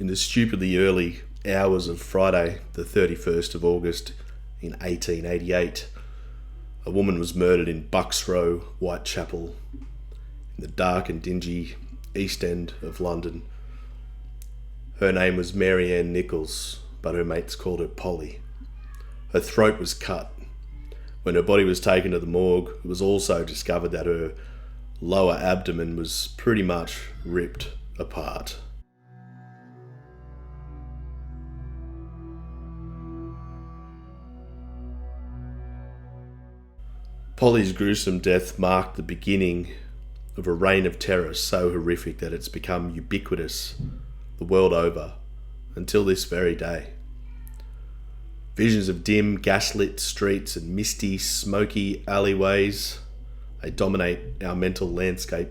In the stupidly early hours of Friday, the 31st of August in 1888, a woman was murdered in Bucks Row, Whitechapel, in the dark and dingy East End of London. Her name was Mary Ann Nichols, but her mates called her Polly. Her throat was cut. When her body was taken to the morgue, it was also discovered that her lower abdomen was pretty much ripped apart. Polly's gruesome death marked the beginning of a reign of terror so horrific that it's become ubiquitous the world over until this very day. Visions of dim, gaslit streets and misty, smoky alleyways, they dominate our mental landscape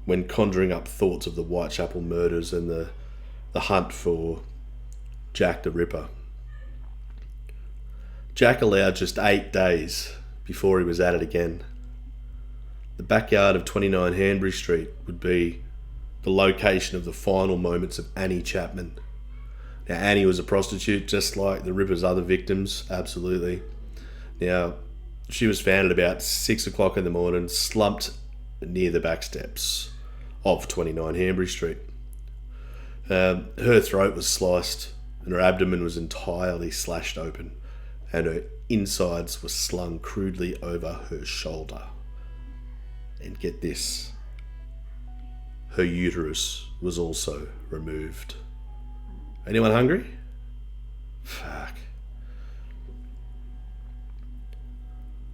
when conjuring up thoughts of the Whitechapel murders and the hunt for Jack the Ripper. Jack allowed just 8 days before he was at it again. The backyard of 29 Hanbury Street would be the location of the final moments of Annie Chapman. Now, Annie was a prostitute just like the Ripper's other victims, absolutely. Now, she was found at about 6 o'clock in the morning, slumped near the back steps of 29 Hanbury Street. Her throat was sliced and her abdomen was entirely slashed open, and her insides were slung crudely over her shoulder. And get this, her uterus was also removed. Anyone hungry? Fuck.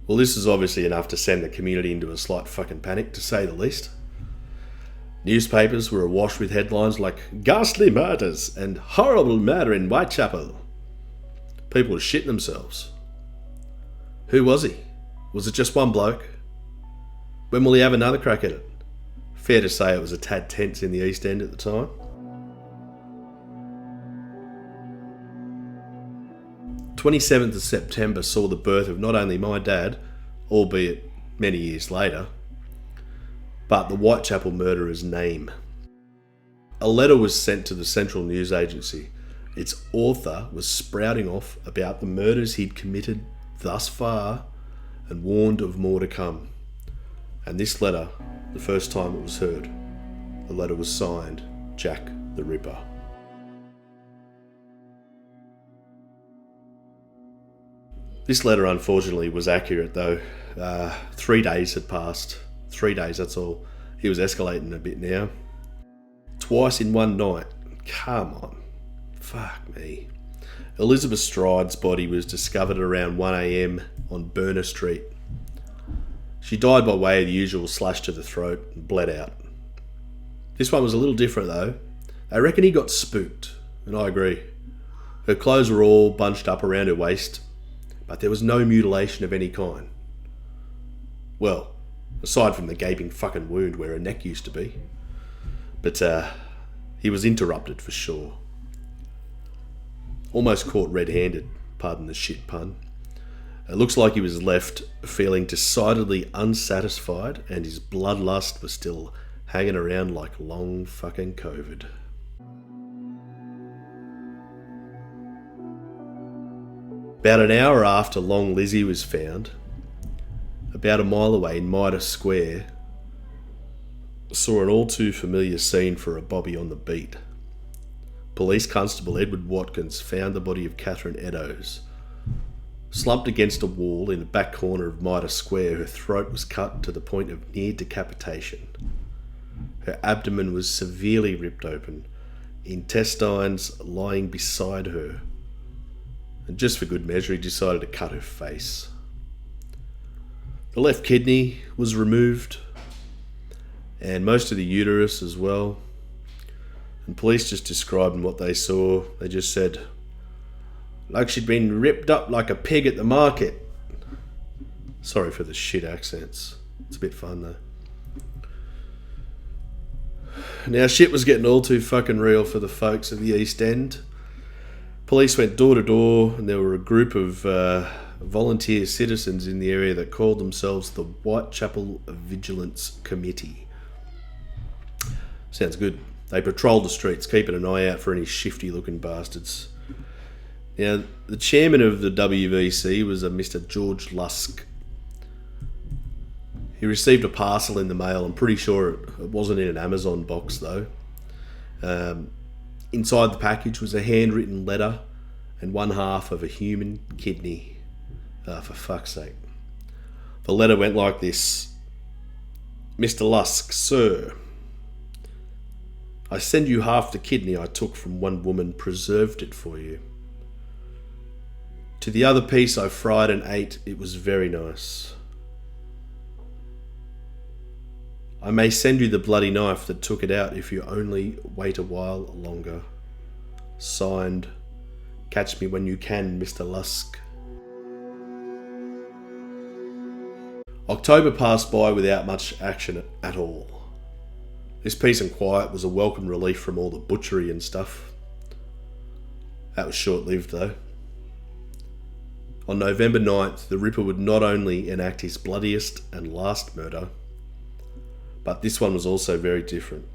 Well, this is obviously enough to send the community into a slight fucking panic, to say the least. Newspapers were awash with headlines like "Ghastly Murders" and "Horrible Murder in Whitechapel." People were shitting themselves. Who was he? Was it just one bloke? When will he have another crack at it? Fair to say it was a tad tense in the East End at the time. 27th of September saw the birth of not only my dad, albeit many years later, but the Whitechapel murderer's name. A letter was sent to the Central News Agency. Its author was sprouting off about the murders he'd committed thus far and warned of more to come. And this letter, the first time it was heard, the letter was signed Jack the Ripper. This letter unfortunately was accurate though. 3 days had passed. 3 days, that's all. He was escalating a bit now. Twice in one night. Come on. Fuck me. Elizabeth Stride's body was discovered around 1 a.m. on Burner Street. She died by way of the usual slash to the throat and bled out. This one was a little different though. They reckon he got spooked, and I agree. Her clothes were all bunched up around her waist, but there was no mutilation of any kind. Well, aside from the gaping fucking wound where her neck used to be. But he was interrupted for sure. Almost caught red-handed, pardon the shit pun. It looks like he was left feeling decidedly unsatisfied and his bloodlust was still hanging around like long fucking COVID. About an hour after Long Lizzie was found, about a mile away in Mitre Square, saw an all too familiar scene for a bobby on the beat. Police Constable Edward Watkins found the body of Catherine Eddowes. Slumped against a wall in the back corner of Mitre Square, her throat was cut to the point of near decapitation. Her abdomen was severely ripped open, intestines lying beside her. And just for good measure, he decided to cut her face. The left kidney was removed, and most of the uterus as well. And police just described what they saw. They just said, like she'd been ripped up like a pig at the market. Sorry for the shit accents. It's a bit fun though. Now shit was getting all too fucking real for the folks of the East End. Police went door to door, and there were a group of volunteer citizens in the area that called themselves the Whitechapel Vigilance Committee. Sounds good. They patrolled the streets, keeping an eye out for any shifty-looking bastards. Now, the chairman of the WVC was a Mr. George Lusk. He received a parcel in the mail. I'm pretty sure it wasn't in an Amazon box, though. Inside the package was a handwritten letter and one half of a human kidney. For fuck's sake. The letter went like this. Mr. Lusk, sir, I send you half the kidney I took from one woman, preserved it for you. To the other piece I fried and ate, it was very nice. I may send you the bloody knife that took it out if you only wait a while longer. Signed, catch me when you can, Mr. Lusk. October passed by without much action at all. This peace and quiet was a welcome relief from all the butchery and stuff. That was short-lived though. On November 9th, the Ripper would not only enact his bloodiest and last murder, but this one was also very different.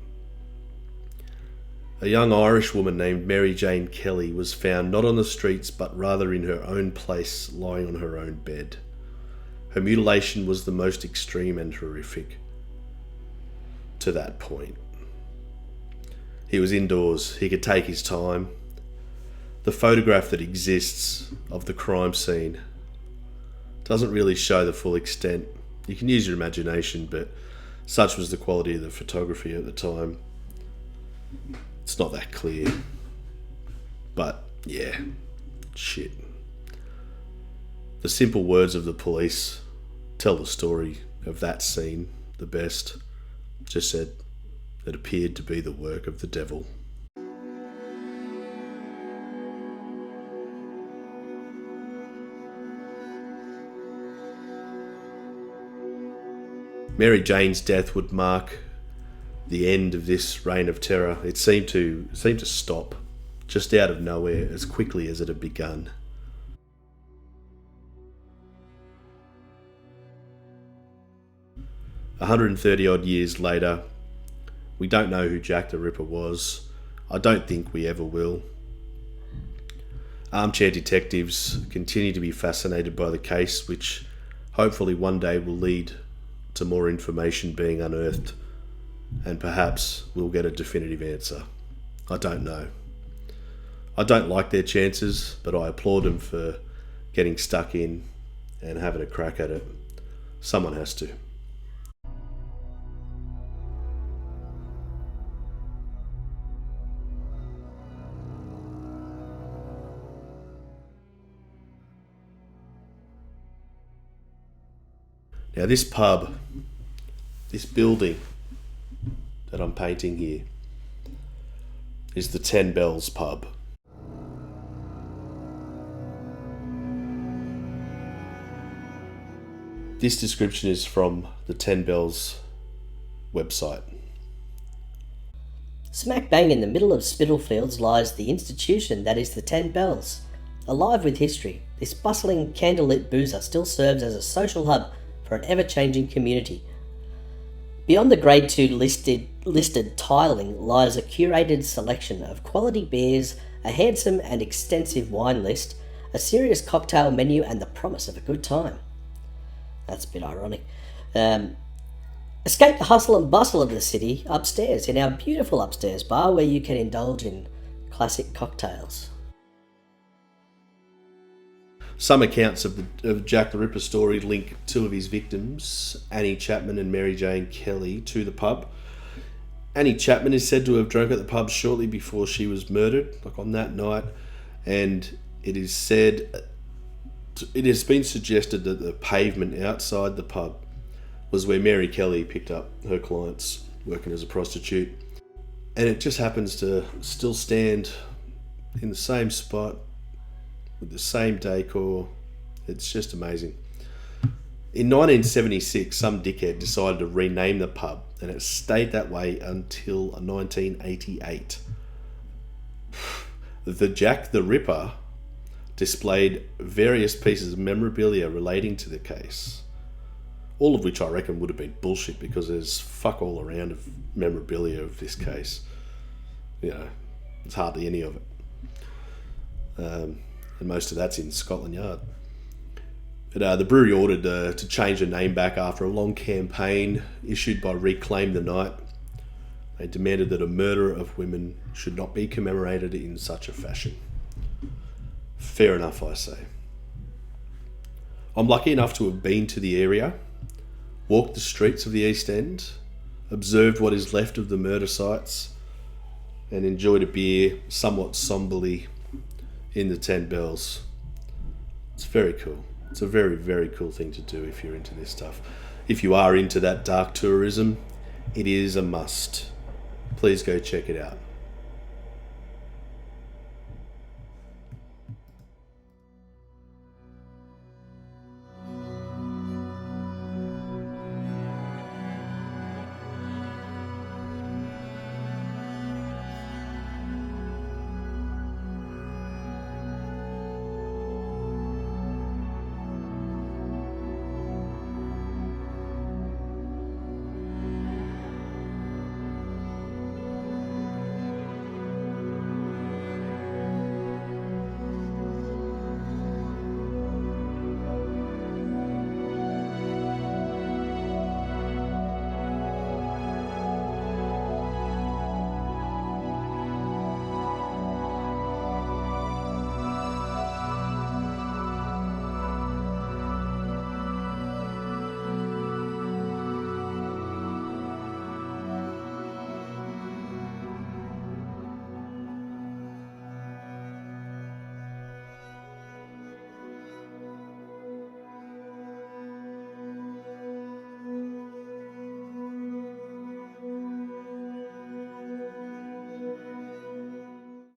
A young Irish woman named Mary Jane Kelly was found not on the streets but rather in her own place, lying on her own bed. Her mutilation was the most extreme and horrific to that point. He was indoors, he could take his time. The photograph that exists of the crime scene doesn't really show the full extent. You can use your imagination, but such was the quality of the photography at the time. It's not that clear. But, yeah, shit. The simple words of the police tell the story of that scene the best. Just said, it appeared to be the work of the devil. Mary Jane's death would mark the end of this reign of terror. It seemed to stop just out of nowhere as quickly as it had begun. A 130 odd years later, we don't know who Jack the Ripper was. I don't think we ever will. Armchair detectives continue to be fascinated by the case, which hopefully one day will lead to more information being unearthed, and perhaps we'll get a definitive answer. I don't know. I don't like their chances, but I applaud them for getting stuck in and having a crack at it. Someone has to. Now this pub, this building that I'm painting here, is the 10 Bells pub. This description is from the 10 Bells website. Smack bang in the middle of Spitalfields lies the institution that is the 10 Bells. Alive with history, this bustling candlelit boozer still serves as a social hub for an ever-changing community. Beyond the Grade 2 listed tiling lies a curated selection of quality beers, a handsome and extensive wine list, a serious cocktail menu, and the promise of a good time. That's a bit ironic. Escape the hustle and bustle of the city upstairs in our beautiful upstairs bar where you can indulge in classic cocktails. Some accounts of Jack the Ripper story link two of his victims, Annie Chapman and Mary Jane Kelly, to the pub. Annie Chapman is said to have drunk at the pub shortly before she was murdered, like on that night, and it has been suggested that the pavement outside the pub was where Mary Kelly picked up her clients working as a prostitute, and it just happens to still stand in the same spot with the same decor. It's just amazing. In 1976, some dickhead decided to rename the pub, and it stayed that way until 1988. The Jack the Ripper displayed various pieces of memorabilia relating to the case, all of which I reckon would have been bullshit because there's fuck all around of memorabilia of this case. there's hardly any of it. And most of that's in Scotland Yard. But the brewery ordered to change the name back after a long campaign issued by Reclaim the Night. They demanded that a murder of women should not be commemorated in such a fashion. Fair enough, I say. I'm lucky enough to have been to the area, walked the streets of the East End, observed what is left of the murder sites, and enjoyed a beer somewhat somberly in the 10 Bells. It's very cool. It's a very, very cool thing to do if you're into this stuff. If you are into that dark tourism, it is a must. Please go check it out.